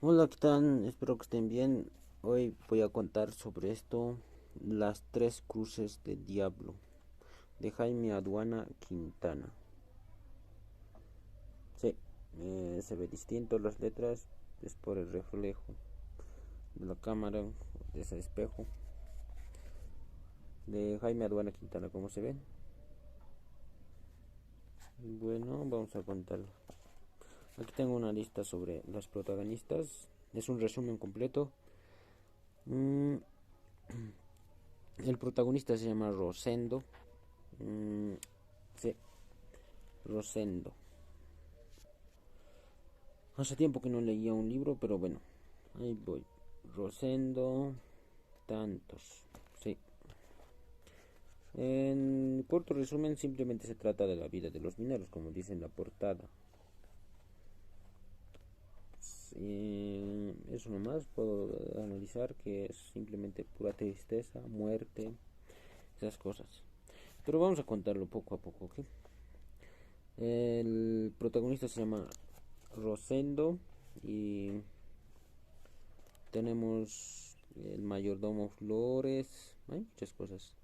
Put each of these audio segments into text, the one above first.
Hola, ¿qué tal? Espero que estén bien. Hoy voy a contar sobre esto, las tres cruces del diablo, de Jaime Aduana Quintana. Sí, se ve distinto las letras, es por el reflejo de la cámara, de ese espejo, de Jaime Aduana Quintana, ¿cómo se ven? Bueno, vamos a contarlo. Aquí tengo una lista sobre las protagonistas, es un resumen completo. Mm, el protagonista se llama Rosendo. Mm, sí, Rosendo. Hace tiempo que no leía un libro, pero bueno, ahí voy. Rosendo, tantos. Sí. En corto resumen, simplemente se trata de la vida de los mineros, como dice en la portada. Sí, eso nomás puedo analizar que es simplemente pura tristeza, muerte, esas cosas. Pero vamos a contarlo poco a poco, ¿ok? El protagonista se llama Rosendo y tenemos el mayordomo Flores, hay muchas cosas.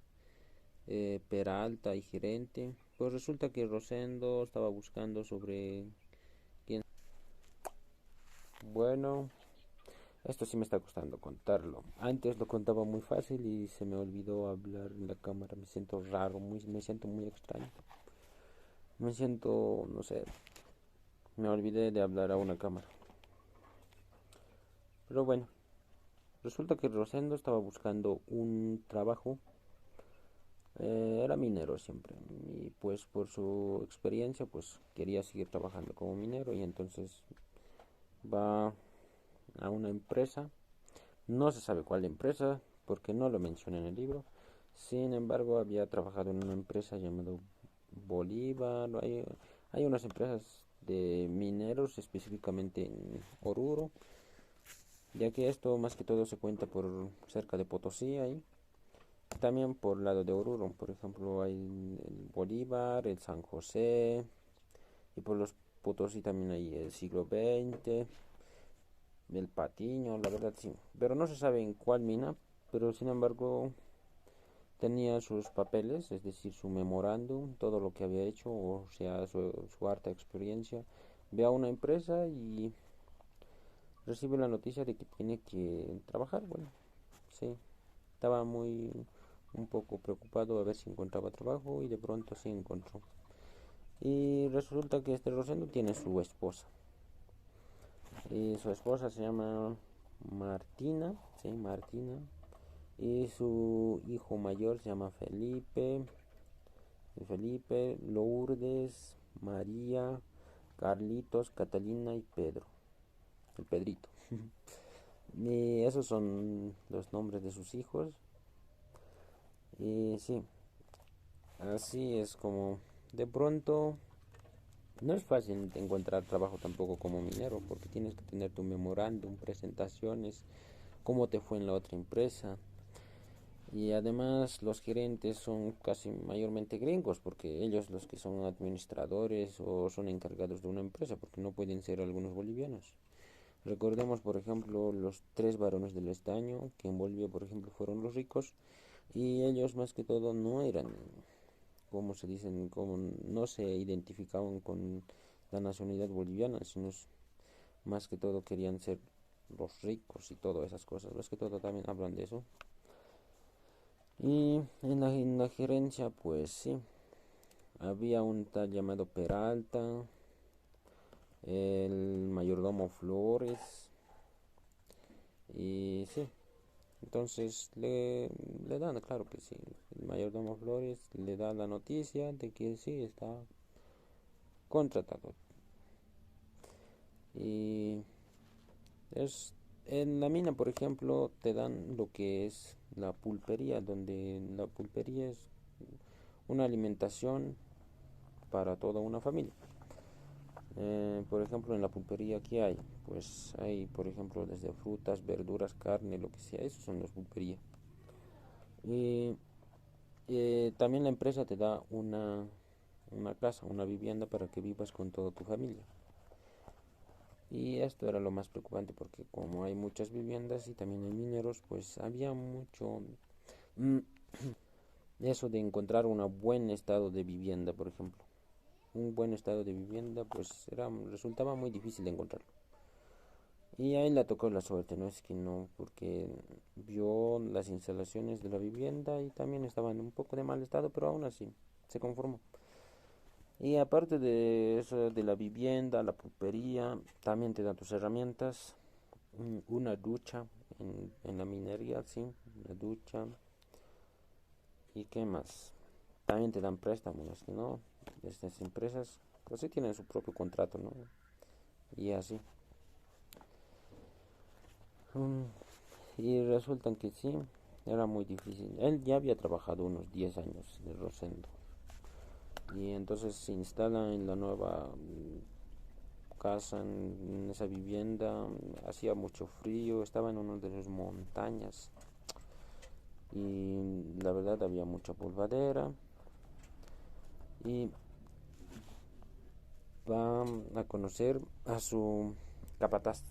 Peralta y gerente. Pues resulta que Rosendo estaba buscando sobre quién. Bueno, esto sí me está costando contarlo. Antes lo contaba muy fácil y se me olvidó hablar en la cámara. Me siento raro, me siento muy extraño. Me siento, no sé, me olvidé de hablar a una cámara. Pero bueno, resulta que Rosendo estaba buscando un trabajo. Era minero siempre y pues por su experiencia pues quería seguir trabajando como minero y entonces va a una empresa, no se sabe cuál empresa porque no lo menciona en el libro. Sin embargo, había trabajado en una empresa llamada Bolívar. Hay unas empresas de mineros específicamente en Oruro, ya que esto más que todo se cuenta por cerca de Potosí ahí. También por el lado de Oruro, por ejemplo, hay el Bolívar, el San José, y por los Potosí también hay el siglo XX, el Patiño, la verdad sí. Pero no se sabe en cuál mina, pero sin embargo tenía sus papeles, es decir, su memorándum, todo lo que había hecho, o sea, su harta experiencia. Ve a una empresa y recibe la noticia de que tiene que trabajar. Bueno, sí, estaba muy un poco preocupado a ver si encontraba trabajo y de pronto sí encontró. Y resulta que este Rosendo tiene su esposa. Y su esposa se llama Martina, sí, Martina. Y su hijo mayor se llama Felipe, Lourdes, María, Carlitos, Catalina y Pedro, el Pedrito. Y esos son los nombres de sus hijos. Y sí, así es como de pronto no es fácil encontrar trabajo tampoco como minero porque tienes que tener tu memorándum, presentaciones, cómo te fue en la otra empresa. Y además los gerentes son casi mayormente gringos porque ellos los que son administradores o son encargados de una empresa porque no pueden ser algunos bolivianos. Recordemos por ejemplo los tres varones del estaño que en Bolivia por ejemplo fueron los ricos y ellos más que todo no eran, como se dicen, como no se identificaban con la nacionalidad boliviana, sino más que todo querían ser los ricos y todas esas cosas. Más que todo también hablan de eso. Y en la gerencia, pues sí, había un tal llamado Peralta, el mayordomo Flores, y sí, entonces le dan, claro que sí, el mayordomo Flores le da la noticia de que sí está contratado. Y es en la mina, por ejemplo, te dan lo que es la pulpería, donde la pulpería es una alimentación para toda una familia. Por ejemplo, en la pulpería que hay, pues hay, por ejemplo, desde frutas, verduras, carne, lo que sea, eso son las pulperías. Y también la empresa te da una casa, una vivienda para que vivas con toda tu familia. Y esto era lo más preocupante porque como hay muchas viviendas y también hay mineros, pues había mucho mm, eso de encontrar un buen estado de vivienda, por ejemplo. Un buen estado de vivienda, pues resultaba muy difícil de encontrarlo. Y ahí le tocó la suerte, no es que no, porque vio las instalaciones de la vivienda y también estaban en un poco de mal estado, pero aún así se conformó. Y aparte de eso, de la vivienda, la pulpería, también te dan tus herramientas, una ducha en la minería, sí, una ducha. ¿Y qué más? También te dan préstamos, que no, estas empresas, pues sí tienen su propio contrato, ¿no? Y así. Mm, Y resulta que sí, era muy difícil. Él ya había trabajado unos 10 años de Rosendo. Y entonces se instala en la nueva casa, en esa vivienda. Hacía mucho frío, estaba en una de las montañas. Y la verdad había mucha polvadera. Y va a conocer a su capataz.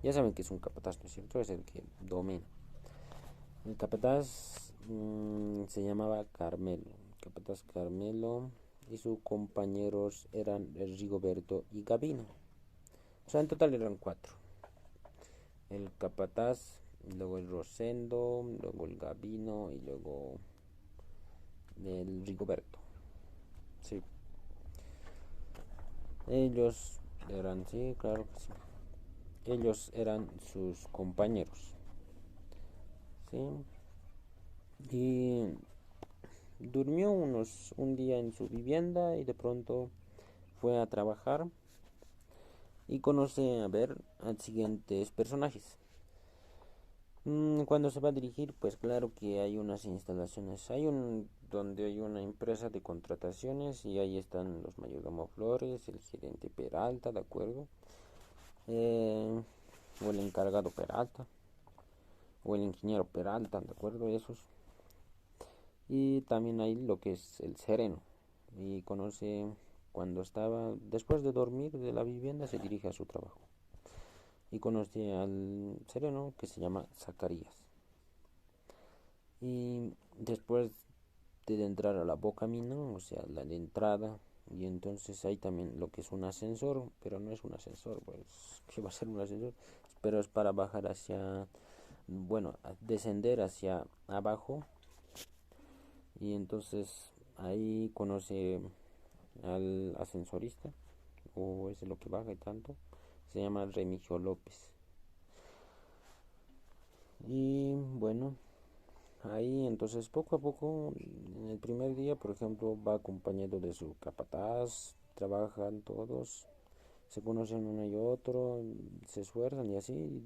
Ya saben que es un capataz, ¿no es cierto? Es el que domina. El capataz se llamaba Carmelo. Capataz Carmelo y sus compañeros eran el Rigoberto y Gabino. O sea, en total eran cuatro. El capataz, luego el Rosendo, luego el Gabino y luego el Rigoberto. Sí, ellos eran, sí, claro que sí. Ellos eran sus compañeros. Sí, y durmió un día en su vivienda y de pronto fue a trabajar y conoce a ver a siguientes personajes. Cuando se va a dirigir, pues claro que hay unas instalaciones, donde hay una empresa de contrataciones y ahí están los mayordomo Flores, el gerente Peralta, ¿de acuerdo? Eh, o el encargado Peralta, o el ingeniero Peralta, ¿de acuerdo? Esos. Y también hay lo que es el sereno. Y conoce cuando estaba, después de dormir de la vivienda, se dirige a su trabajo. Y conoce al sereno que se llama Zacarías. Y después de entrar a la boca mina, o sea, la de entrada, y entonces hay también lo que es un ascensor, pero no es un ascensor, pues, ¿qué va a ser un ascensor? Pero es para bajar hacia, bueno, descender hacia abajo, y entonces ahí conoce al ascensorista, o es lo que baja y tanto, se llama Remigio López. Y bueno, ahí entonces poco a poco, en el primer día, por ejemplo, va acompañado de su capataz, trabajan todos, se conocen uno y otro, se esfuerzan y así.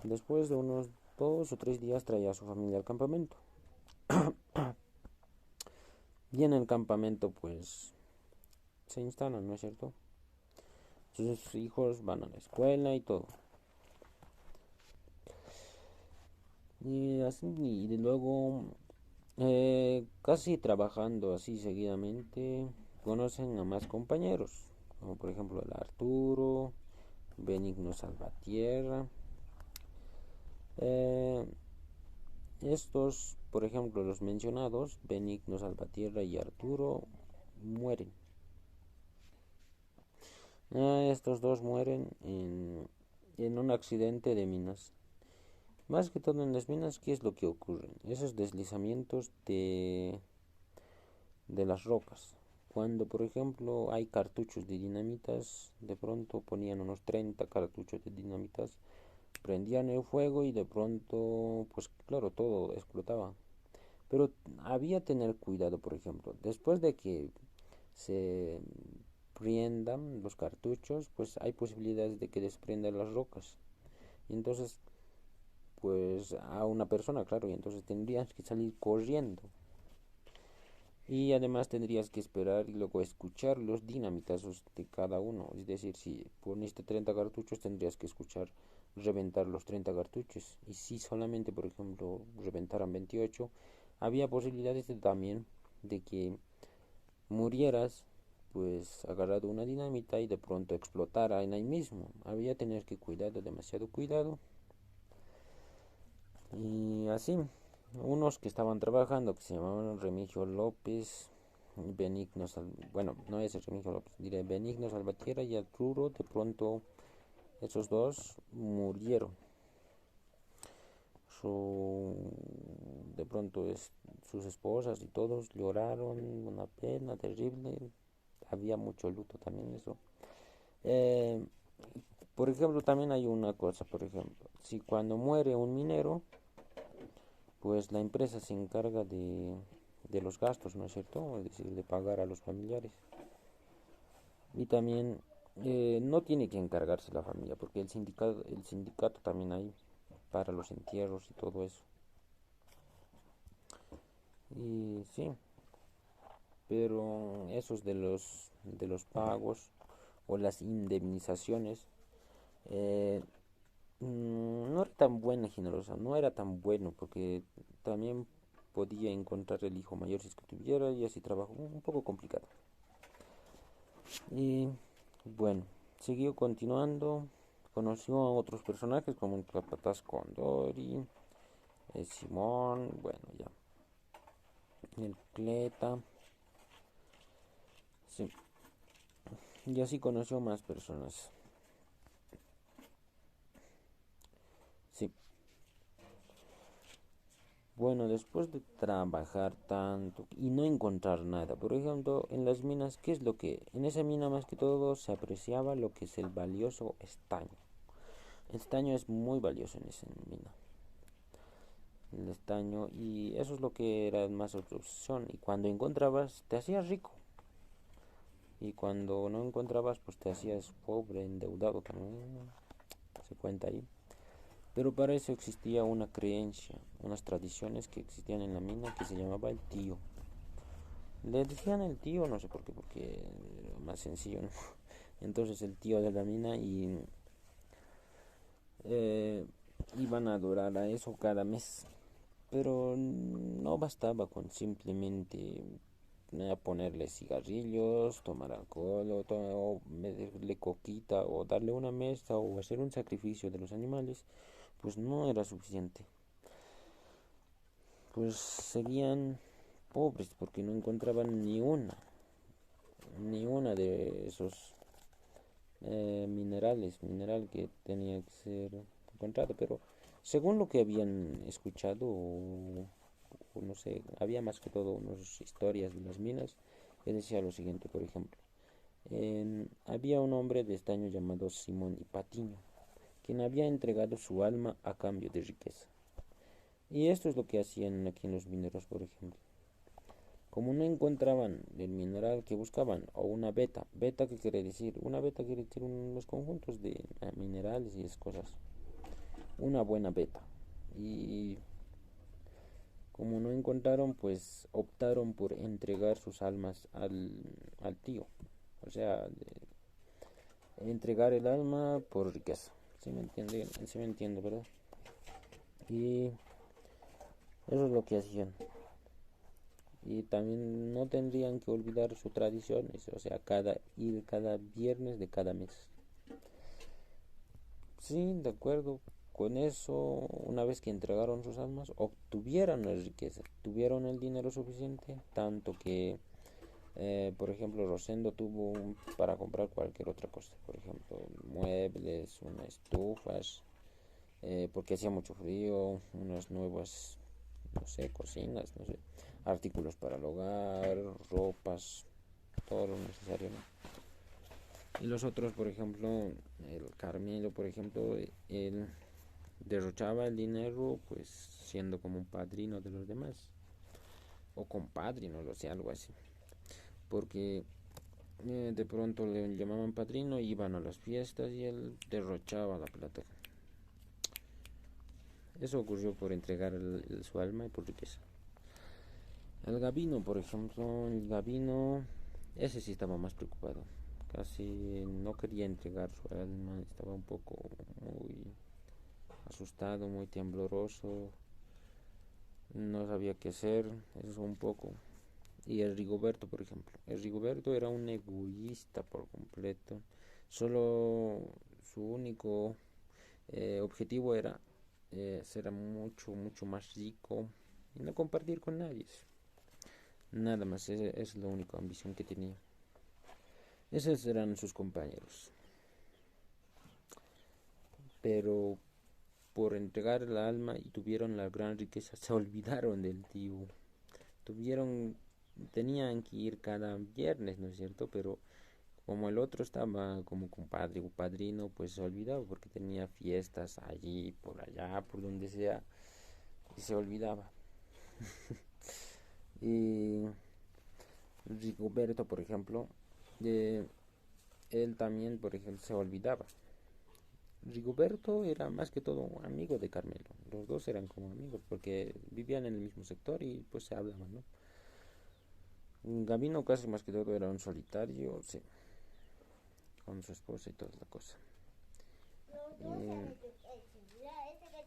Después de unos 2 o 3 días trae a su familia al campamento. Y en el campamento pues se instalan, ¿no es cierto? Sus hijos van a la escuela y todo. Y así, y de luego casi trabajando así seguidamente, conocen a más compañeros, como por ejemplo el Arturo, Benigno Salvatierra. Eh, Estos, por ejemplo, los mencionados, Benigno Salvatierra y Arturo, mueren. Estos dos mueren en un accidente de minas. Más que todo en las minas, ¿qué es lo que ocurre? Esos deslizamientos de las rocas. Cuando, por ejemplo, hay cartuchos de dinamitas, de pronto ponían unos 30 cartuchos de dinamitas, prendían el fuego y de pronto, pues claro, todo explotaba. Pero había que tener cuidado, por ejemplo, después de que se prendan los cartuchos, pues hay posibilidades de que desprendan las rocas. Y entonces, pues a una persona, claro, y entonces tendrías que salir corriendo. Y además tendrías que esperar y luego escuchar los dinamitazos de cada uno. Es decir, si poniste 30 cartuchos, tendrías que escuchar reventar los 30 cartuchos. Y si solamente, por ejemplo, reventaran 28, había posibilidades también de que murieras pues agarrado una dinamita y de pronto explotara en ahí mismo. Había que tener que cuidado, demasiado cuidado. Y así, unos que estaban trabajando, que se llamaban Remigio López, Benigno, bueno, no es Remigio López, diré Benigno Salvatierra y Arturo, de pronto esos dos murieron. De pronto sus esposas y todos lloraron, una pena terrible, había mucho luto también eso. Eh, por ejemplo, también hay una cosa, por ejemplo, si cuando muere un minero, pues la empresa se encarga de los gastos, ¿no es cierto? Es decir, de pagar a los familiares. Y también no tiene que encargarse la familia, porque el sindicato también hay para los entierros y todo eso. Y sí, pero esos de los pagos o las indemnizaciones eh, no era tan buena y generosa, no era tan bueno porque también podía encontrar el hijo mayor si es que tuviera y así trabajo un poco complicado. Y bueno, siguió continuando, conoció a otros personajes como el Capataz Condori, Simón, bueno ya, el Cleta, sí, y así conoció más personas. Sí, bueno, después de trabajar tanto y no encontrar nada, por ejemplo, en las minas, ¿qué es lo que? En esa mina más que todo se apreciaba lo que es el valioso estaño. El estaño es muy valioso en esa mina, el estaño, y eso es lo que era más obsesión. Y cuando encontrabas, te hacías rico. Y cuando no encontrabas, pues te hacías pobre, endeudado también, se cuenta ahí. Pero para eso existía una creencia, unas tradiciones que existían en la mina que se llamaba el tío. Le decían el tío, no sé por qué, porque era más sencillo, ¿no? Entonces el tío de la mina y eh, iban a adorar a eso cada mes. Pero no bastaba con simplemente ponerle cigarrillos, tomar alcohol o meterle coquita o darle una mesa o hacer un sacrificio de los animales, pues no era suficiente. Pues seguían pobres porque no encontraban ni una de esos mineral que tenía que ser encontrado, pero según lo que habían escuchado o no sé, había más que todo unas historias de las minas que decía lo siguiente, por ejemplo, había un hombre de estaño llamado Simón y Patiño, quien había entregado su alma a cambio de riqueza. Y esto es lo que hacían aquí en los mineros, por ejemplo. Como no encontraban el mineral que buscaban, o una beta ¿qué quiere decir? Una beta quiere decir unos conjuntos de minerales y esas cosas. Una buena beta. Y como no encontraron, pues optaron por entregar sus almas al tío. O sea, entregar el alma por riqueza. ¿Sí me entiende? ¿Sí me entiendo, verdad? Y eso es lo que hacían. Y también no tendrían que olvidar sus tradiciones, o sea, ir cada viernes de cada mes. Sí, de acuerdo con eso, una vez que entregaron sus almas, obtuvieron la riqueza, tuvieron el dinero suficiente, tanto que, por ejemplo, Rosendo tuvo para comprar cualquier otra cosa, por ejemplo, muebles, unas estufas, porque hacía mucho frío, unas nuevas, no sé, cocinas, no sé, artículos para el hogar, ropas, todo lo necesario, ¿no? Y los otros, por ejemplo, el Carmelo, por ejemplo, él derrochaba el dinero, pues siendo como un padrino de los demás, o compadre, no lo sé, algo así, porque de pronto le llamaban padrino, iban a las fiestas y él derrochaba la plata. Eso ocurrió por entregar su alma y por riqueza. El Gabino, por ejemplo, ese sí estaba más preocupado. Casi no quería entregar su alma, estaba un poco muy asustado, muy tembloroso, no sabía qué hacer, eso un poco. Y el Rigoberto, por ejemplo. El Rigoberto era un egoísta por completo. Solo su único objetivo era ser mucho, mucho más rico y no compartir con nadie. Nada más, esa es la única ambición que tenía. Esos eran sus compañeros. Pero por entregar el alma y tuvieron la gran riqueza, se olvidaron del tío. Tuvieron, tenían que ir cada viernes, ¿no es cierto? Pero como el otro estaba como compadre o padrino, pues se olvidaba porque tenía fiestas allí, por allá, por donde sea, y se olvidaba. Y Rigoberto, por ejemplo, eh, él también, por ejemplo, se olvidaba. Rigoberto era más que todo un amigo de Carmelo. Los dos eran como amigos porque vivían en el mismo sector y pues se hablaban, ¿no? Gabino casi más que todo era un solitario, sí, con su esposa y toda la cosa.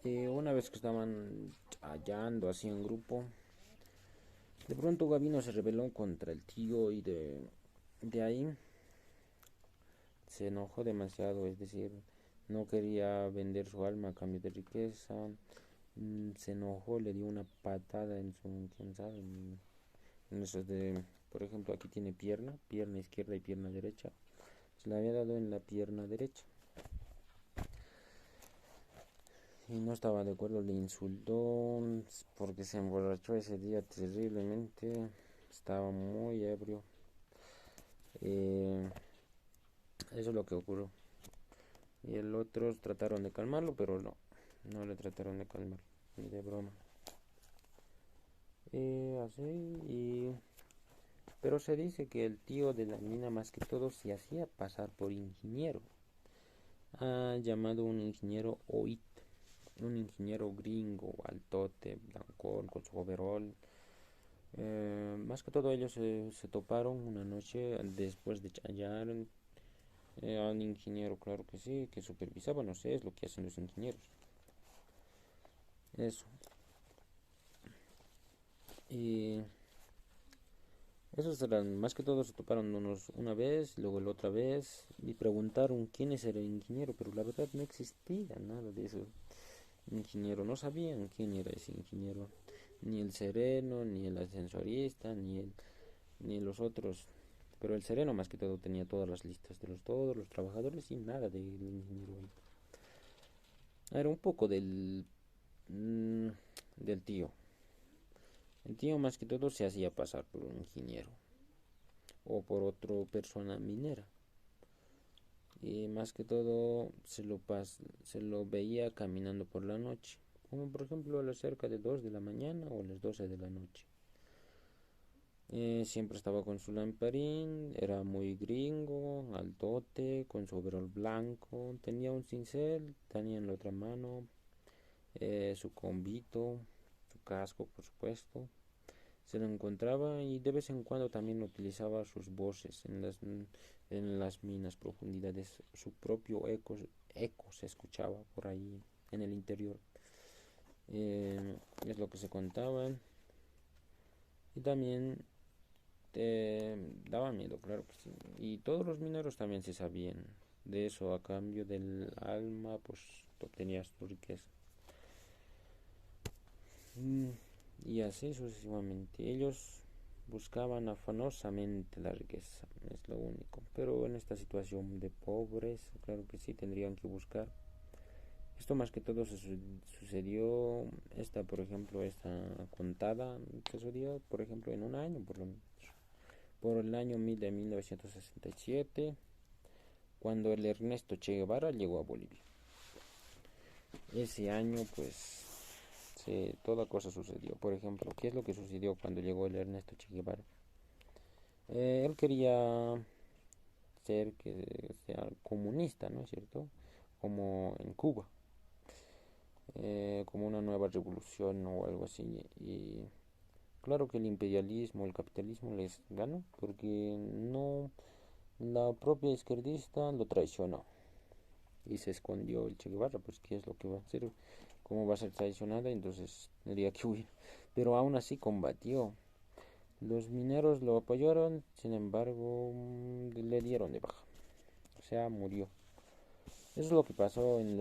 Y una vez que estaban hallando así en grupo, de pronto Gabino se rebeló contra el tío y de ahí se enojó demasiado, es decir, no quería vender su alma a cambio de riqueza. Se enojó, le dio una patada en su, quién sabe, en esos de, por ejemplo, aquí tiene pierna izquierda y pierna derecha. Se le había dado en la pierna derecha y no estaba de acuerdo, le insultó porque se emborrachó ese día terriblemente, estaba muy ebrio. Eh, Eso es lo que ocurrió. Y el otro trataron de calmarlo, pero no, no le trataron de calmar, ni de broma. Así, pero se dice que el tío de la mina más que todo se hacía pasar por ingeniero. Ha llamado un ingeniero OIT, un ingeniero gringo, altote, blancón, con su overall. Más que todo ellos se toparon una noche después de hallar a un ingeniero, claro que sí, que supervisaba, no sé, es lo que hacen los ingenieros. Eso. Y esos eran, más que todo se toparon unos una vez, luego la otra vez, y preguntaron quién es el ingeniero, pero la verdad no existía nada de eso. Ingeniero, no sabían quién era ese ingeniero, ni el sereno, ni el ascensorista, ni los otros. Pero el sereno más que todo tenía todas las listas de todos los trabajadores y nada del ingeniero. Era un poco mm, del tío. El tío más que todo se hacía pasar por un ingeniero o por otra persona minera. Y más que todo se lo veía caminando por la noche, como por ejemplo a las cerca de 2 de la mañana o a las 12 de la noche. Siempre estaba con su lamparín, era muy gringo, altote, con su overol blanco, tenía un cincel, tenía en la otra mano su combito, su casco por supuesto. Se lo encontraba y de vez en cuando también utilizaba sus voces en las minas profundidades. Su propio eco se escuchaba por ahí en el interior. Es lo que se contaban. Y también daba miedo, claro que sí. Y todos los mineros también se sabían de eso. A cambio del alma, pues obtenías tu riqueza. Mm, y así sucesivamente. Ellos buscaban afanosamente la riqueza, es lo único. Pero en esta situación de pobres, claro que sí tendrían que buscar. Esto más que todo sucedió, por ejemplo, esta contada que sucedió, por ejemplo, en un año, por el año de 1967, cuando el Ernesto Che Guevara llegó a Bolivia. Ese año, pues, toda cosa sucedió. Por ejemplo, ¿qué es lo que sucedió cuando llegó el Ernesto Che Guevara? Él quería ser que sea comunista, ¿no es cierto? Como en Cuba, como una nueva revolución o algo así. Y claro que el imperialismo, el capitalismo les ganó, porque no, la propia izquierdista lo traicionó y se escondió el Che Guevara, pues ¿qué es lo que va a hacer? ¿Cómo va a ser traicionada? Entonces tendría que huir. Pero aún así combatió. Los mineros lo apoyaron, sin embargo, le dieron de baja. O sea, murió. Eso es lo que pasó en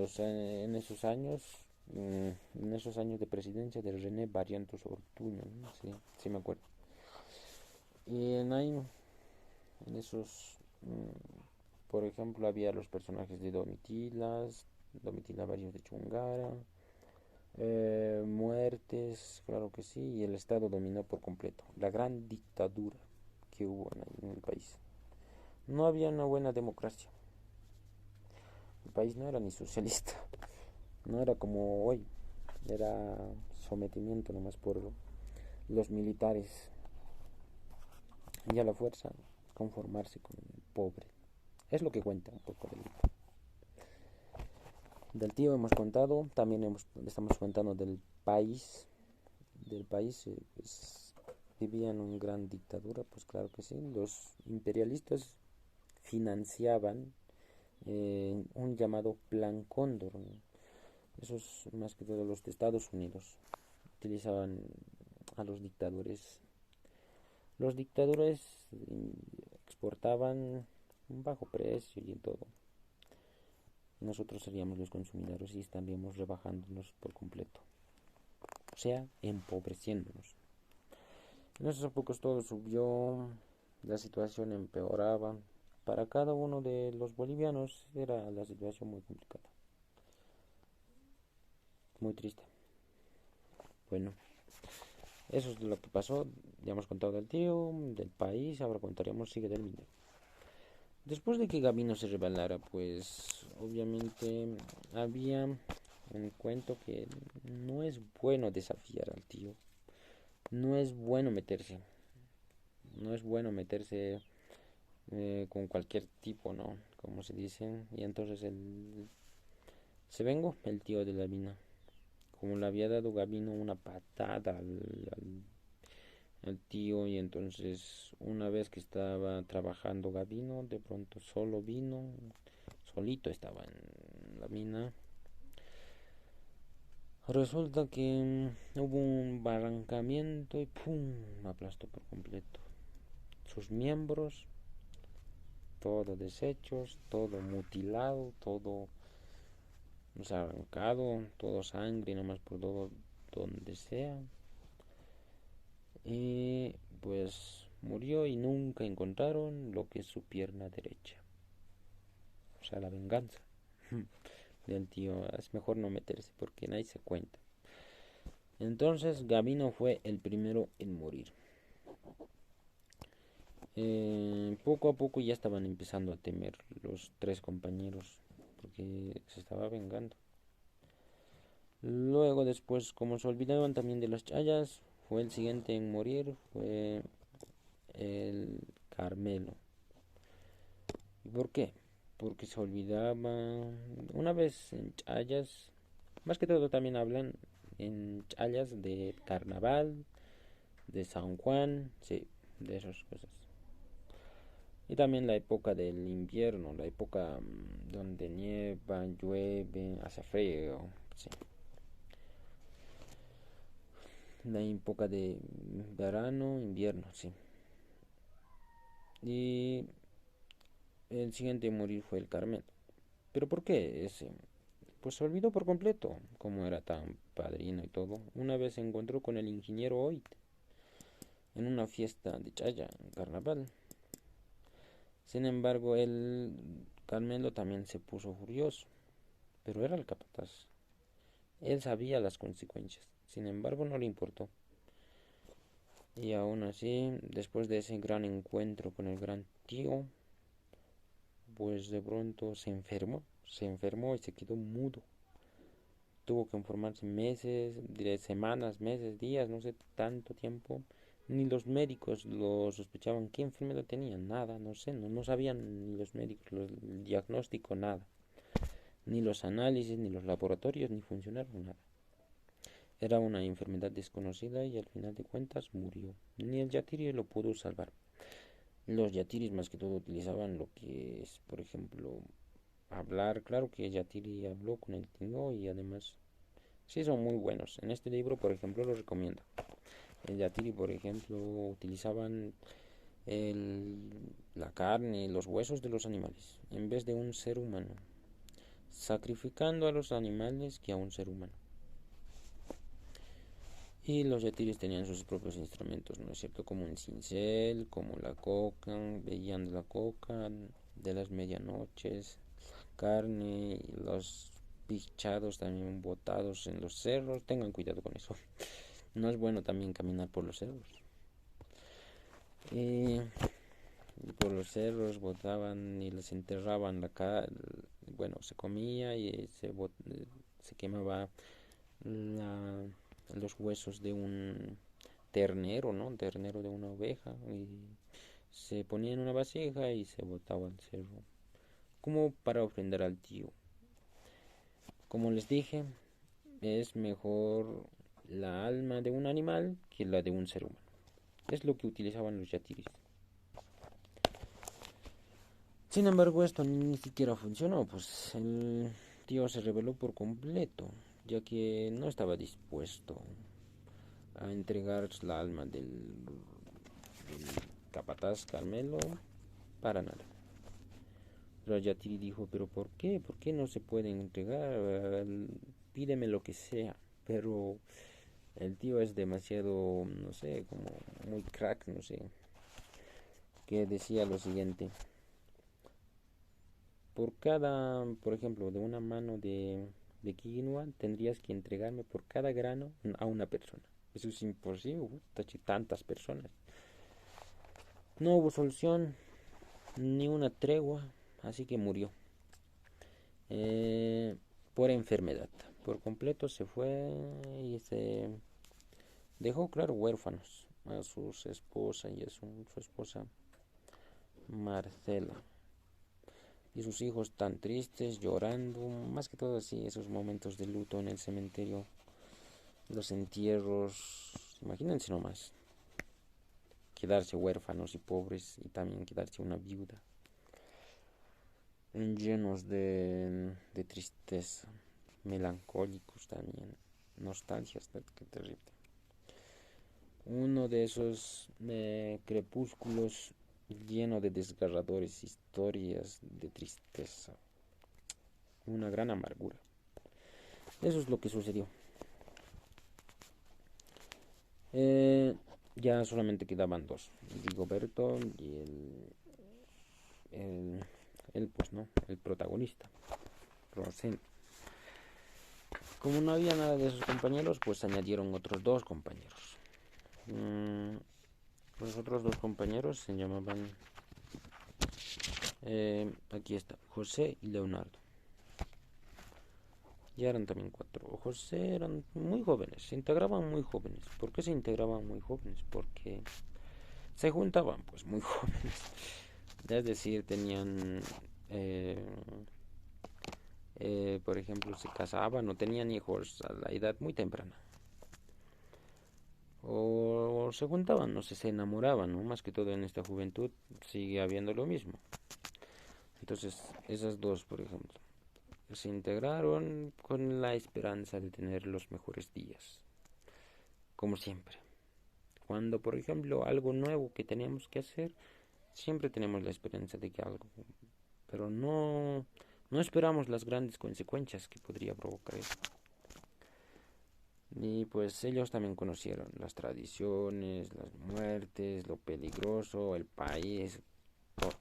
esos años de presidencia de René Barrientos Ortuño, ¿no? Sí, sí me acuerdo. Y en esos, por ejemplo, había los personajes de Domitila Barrios de Chungara, muertes, claro que sí, y el Estado dominó por completo. La gran dictadura que hubo en el país. No había una buena democracia. El país no era ni socialista, no era como hoy, era sometimiento nomás por los militares y a la fuerza conformarse con el pobre. Es lo que cuenta un poco del tío hemos contado, también estamos contando del país pues, vivían una gran dictadura, pues claro que sí, los imperialistas financiaban un llamado Plan Cóndor, ¿no? Esos más que todo los de Estados Unidos utilizaban a los dictadores. Los dictadores exportaban un bajo precio y en todo. Nosotros seríamos los consumidores y estaríamos rebajándonos por completo. O sea, empobreciéndonos. En esos épocas todo subió, la situación empeoraba. Para cada uno de los bolivianos era la situación muy complicada. Muy triste. Bueno, eso es lo que pasó. Ya hemos contado del tío, del país, ahora contaremos sigue del minero. Después de que Gabino se rebelara, pues obviamente había un cuento que no es bueno desafiar al tío. No es bueno meterse. No es bueno meterse con cualquier tipo, ¿no? Como se dice. Y entonces se vengó el tío de Gabino. Como le había dado Gabino una patada al tío y entonces una vez que estaba trabajando Gabino, de pronto solo vino, solito estaba en la mina. Resulta que hubo un barrancamiento y ¡pum! Aplastó por completo. Sus miembros, todo deshechos, todo mutilado, todo arrancado, todo sangre, nomás por todo donde sea. Y pues murió y nunca encontraron lo que es su pierna derecha. O sea, la venganza del tío. Es mejor no meterse porque nadie se cuenta. Entonces Gabino fue el primero en morir. Poco a poco ya estaban empezando a temer los tres compañeros porque se estaba vengando. Luego después, como se olvidaban también de las chayas, fue el siguiente en morir, fue el Carmelo. ¿Y por qué? Porque se olvidaba. Una vez en chayas, más que todo también hablan en chayas de carnaval, de San Juan, sí, de esas cosas. Y también la época del invierno, la época donde nieva, llueve, hace frío, sí. La época de verano, invierno, sí. Y el siguiente en morir fue el Carmelo. ¿Pero por qué ese? Pues se olvidó por completo cómo era tan padrino y todo. Una vez se encontró con el ingeniero Oit en una fiesta de Chaya, en carnaval. Sin embargo, el Carmelo también se puso furioso, pero era el capataz. Él sabía las consecuencias, sin embargo no le importó. Y aún así, después de ese gran encuentro con el gran tío, pues de pronto se enfermó y se quedó mudo. Tuvo que informarse meses, diré semanas, meses, días, no sé, tanto tiempo. Ni los médicos lo sospechaban qué enfermedad tenía, nada, no sé, no sabían ni los médicos el diagnóstico, nada. Ni los análisis, ni los laboratorios, ni funcionaron, nada. Era una enfermedad desconocida y al final de cuentas murió. Ni el Yatiri lo pudo salvar. Los Yatiris más que todo utilizaban lo que es, por ejemplo, hablar. Claro que Yatiri habló con el tío y además sí son muy buenos. En este libro, por ejemplo, lo recomiendo. El yatiri, por ejemplo, utilizaban la carne, los huesos de los animales, en vez de un ser humano, sacrificando a los animales que a un ser humano. Y los yatiris tenían sus propios instrumentos, ¿no es cierto? Como un cincel, como la coca, veían de la coca, de las medianoches, carne, y los pichados también botados en los cerros. Tengan cuidado con eso. No es bueno también caminar por los cerros. Y por los cerros botaban y les enterraban la carne. Bueno, se comía y se quemaba la, los huesos de un ternero, ¿no? Un ternero de una oveja, y se ponía en una vasija y se botaba al cerro, como para ofrendar al tío. Como les dije, es mejor la alma de un animal que la de un ser humano. Es lo que utilizaban los yatiris. Sin embargo, esto ni siquiera funcionó, pues el tío se rebeló por completo, ya que no estaba dispuesto a entregar la alma del capataz Carmelo para nada. Rayatiri dijo, pero ¿por qué? ¿Por qué no se pueden entregar? Pídeme lo que sea. Pero el tío es demasiado, no sé, como muy crack, no sé, que decía lo siguiente. Por cada, por ejemplo, de una mano de quinoa, tendrías que entregarme por cada grano a una persona. Eso es imposible, tantas personas. No hubo solución, ni una tregua, así que murió. Eh, por enfermedad. Por completo se fue y se dejó, claro, huérfanos a su esposa y a su esposa Marcela. Y sus hijos tan tristes, llorando, más que todo así, esos momentos de luto en el cementerio, los entierros, imagínense nomás, quedarse huérfanos y pobres y también quedarse una viuda, llenos de tristeza, melancólicos también, nostalgias, qué terrible. Uno de esos crepúsculos lleno de desgarradores historias de tristeza, una gran amargura. Eso es lo que sucedió. Eh, ya solamente quedaban dos, Rigoberto y pues no, el protagonista, Rosendo. Como no había nada de esos compañeros, pues añadieron otros dos compañeros. Los otros dos compañeros se llamaban, aquí está, José y Leonardo. Ya eran también cuatro. José eran muy jóvenes, se integraban muy jóvenes. ¿Por qué se integraban muy jóvenes? Porque se juntaban pues muy jóvenes. Es decir, tenían, por ejemplo, se casaban o tenían hijos a la edad muy temprana. O se juntaban, no sé, se enamoraban, ¿no? Más que todo en esta juventud sigue habiendo lo mismo. Entonces, esas dos, por ejemplo, se integraron con la esperanza de tener los mejores días, como siempre. Cuando, por ejemplo, algo nuevo que teníamos que hacer, siempre tenemos la esperanza de que algo, pero no esperamos las grandes consecuencias que podría provocar eso. Y pues ellos también conocieron las tradiciones, las muertes, lo peligroso, el país, todo.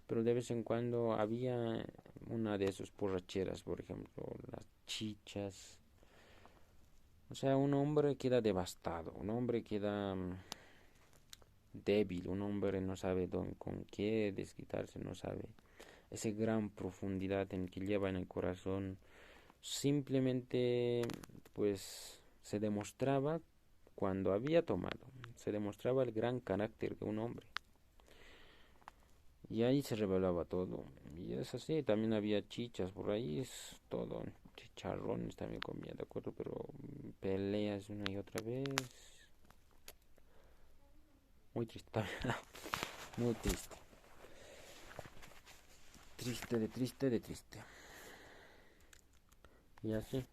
Pero de vez en cuando había una de esas borracheras, por ejemplo, las chichas. O sea, un hombre queda devastado, un hombre queda débil, un hombre no sabe con qué desquitarse, no sabe esa gran profundidad en que lleva en el corazón. Simplemente, pues, se demostraba cuando había tomado, se demostraba el gran carácter de un hombre. Y ahí se revelaba todo. Y es así, también había chichas por ahí, es todo. Chicharrones también comía, ¿de acuerdo? Pero peleas una y otra vez. Muy triste, muy triste. Triste, de triste, de triste. Y así.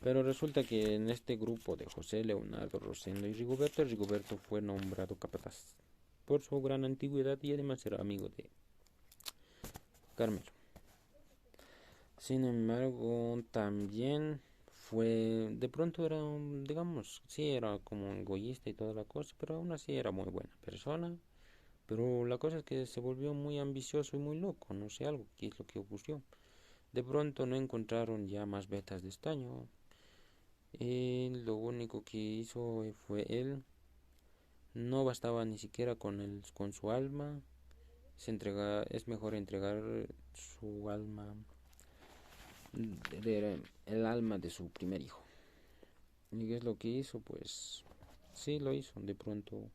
Pero resulta que en este grupo de José, Leonardo, Rosendo y Rigoberto fue nombrado capataz por su gran antigüedad y además era amigo de Carmelo. Sin embargo, también de pronto era, digamos, sí era como egoísta y toda la cosa, pero aún así era muy buena persona. Pero la cosa es que se volvió muy ambicioso y muy loco, no sé algo, qué es lo que ocurrió. De pronto no encontraron ya más vetas de estaño. Lo único que hizo fue él, no bastaba ni siquiera con su alma, es mejor entregar su alma, el alma de su primer hijo. ¿Y qué es lo que hizo? Pues sí lo hizo, de pronto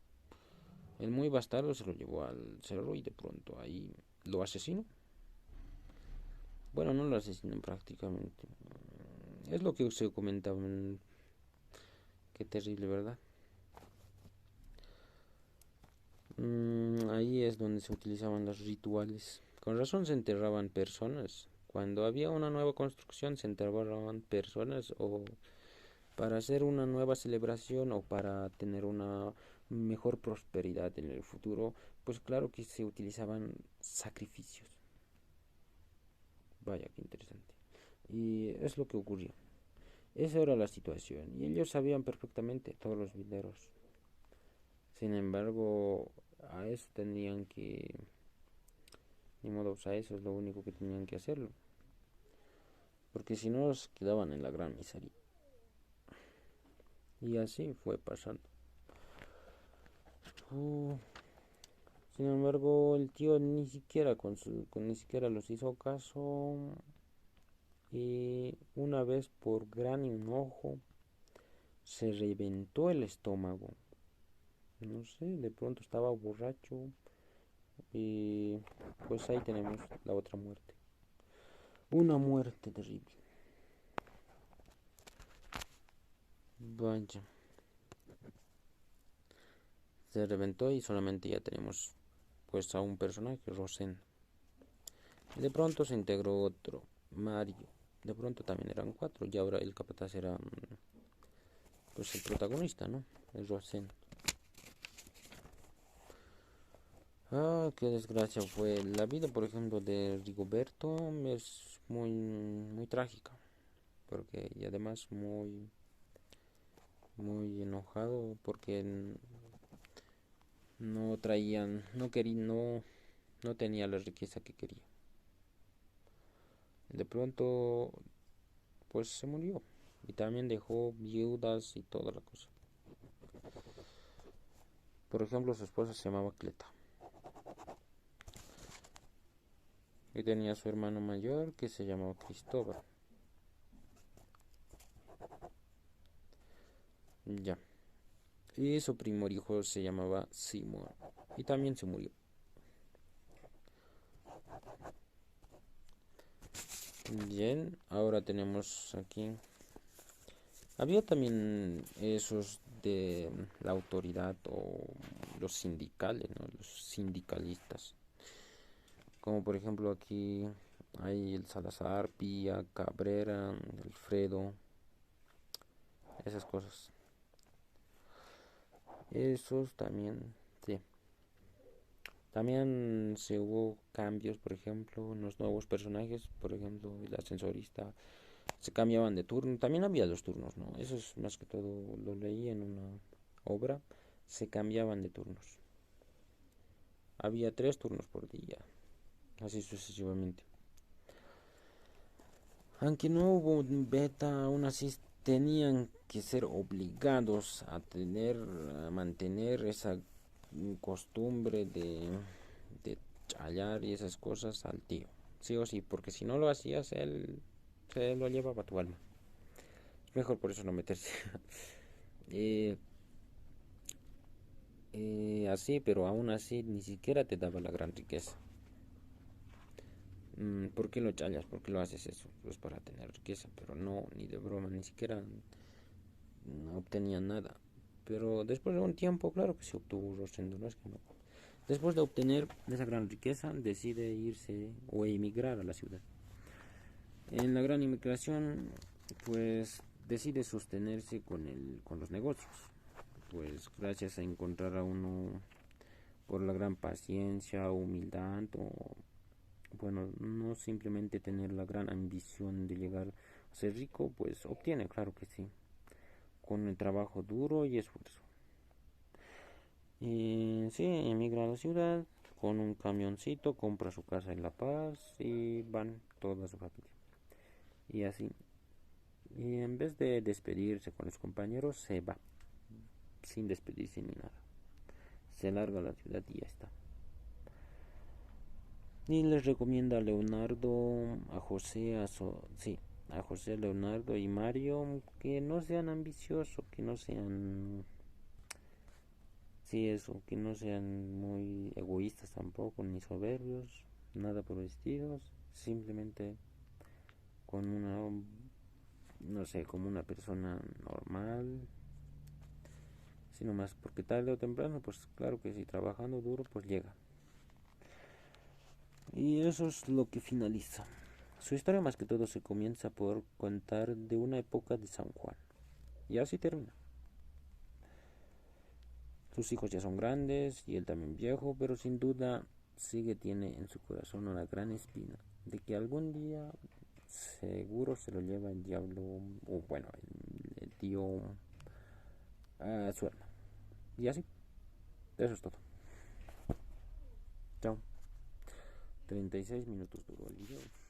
el muy bastardo se lo llevó al cerro y de pronto ahí lo asesinó. Bueno, no lo asesinó prácticamente. Es lo que se comentaba. Qué terrible, ¿verdad? Ahí es donde se utilizaban los rituales. Con razón se enterraban personas. Cuando había una nueva construcción se enterraban personas o para hacer una nueva celebración o para tener una mejor prosperidad en el futuro, pues claro que se utilizaban sacrificios. Vaya, qué interesante. Y es lo que ocurrió. Esa era la situación y ellos sabían perfectamente, todos los mineros. Sin embargo, a eso tenían que, ni modo, o sea, eso es lo único que tenían que hacerlo, porque si no se quedaban en la gran miseria. Y así fue pasando. Uh, Sin embargo, el tío ni siquiera los hizo caso y una vez por gran enojo se reventó el estómago. No sé, de pronto estaba borracho y pues ahí tenemos la otra muerte. Una muerte terrible. Vaya, se reventó y solamente ya tenemos pues a un personaje, Rosen. De pronto se integró otro, Mario. De pronto también eran cuatro y ahora el capataz era pues el protagonista, ¿no? El Rosen. Ah, qué desgracia fue. La vida, por ejemplo, de Rigoberto es muy trágica. Porque, y además muy enojado porque no traían, no quería, no tenía la riqueza que quería. De pronto, pues se murió. Y también dejó viudas y toda la cosa. Por ejemplo, su esposa se llamaba Cleta. Y tenía su hermano mayor que se llamaba Cristóbal. Ya. Y su primer hijo se llamaba Simón. Y también se murió. Bien, ahora tenemos aquí. Había también esos de la autoridad o los sindicales, ¿no? Los sindicalistas. Como por ejemplo aquí hay el Salazar, Pía, Cabrera, Alfredo, esas cosas. Esos también, sí. También se hubo cambios, por ejemplo, en los nuevos personajes, por ejemplo, el ascensorista, se cambiaban de turno. También había dos turnos, ¿no? Eso es más que todo, lo leí en una obra, se cambiaban de turnos. Había tres turnos por día, así sucesivamente. Aunque no hubo beta, aún así tenían que ser obligados a mantener esa costumbre de hallar y esas cosas al tío. Sí o sí, porque si no lo hacías, él se lo llevaba a tu alma. Es mejor por eso no meterse. eh, Así, pero aún así ni siquiera te daba la gran riqueza. ¿Por qué lo challas? ¿Por qué lo haces eso? Pues para tener riqueza, pero no, ni de broma, ni siquiera no obtenía nada. Pero después de un tiempo, claro que se obtuvo Rosendo, no es que no. Después de obtener esa gran riqueza, decide irse o emigrar a la ciudad. En la gran inmigración, pues decide sostenerse con los negocios, pues gracias a encontrar a uno por la gran paciencia, humildad o bueno, no simplemente tener la gran ambición de llegar a ser rico, pues obtiene, claro que sí, con el trabajo duro y esfuerzo. Y sí, emigra a la ciudad con un camioncito, compra su casa en La Paz y van toda su familia. Y así, y en vez de despedirse con los compañeros, se va, sin despedirse ni nada. Se larga a la ciudad y ya está. Y les recomienda a Leonardo, a José, sí, a José, Leonardo y Mario que no sean ambiciosos, que no sean, sí, eso, que no sean muy egoístas tampoco, ni soberbios, nada por vestidos, simplemente con una, no sé, como una persona normal, sino más, porque tarde o temprano, pues claro que si trabajando duro, pues llega. Y eso es lo que finaliza. Su historia más que todo se comienza por contar de una época de San Juan. Y así termina. Sus hijos ya son grandes y él también viejo, pero sin duda tiene en su corazón una gran espina de que algún día seguro se lo lleva el diablo, o bueno, el tío a su hermano. Y así, eso es todo. Chao. 36 minutos duró el video.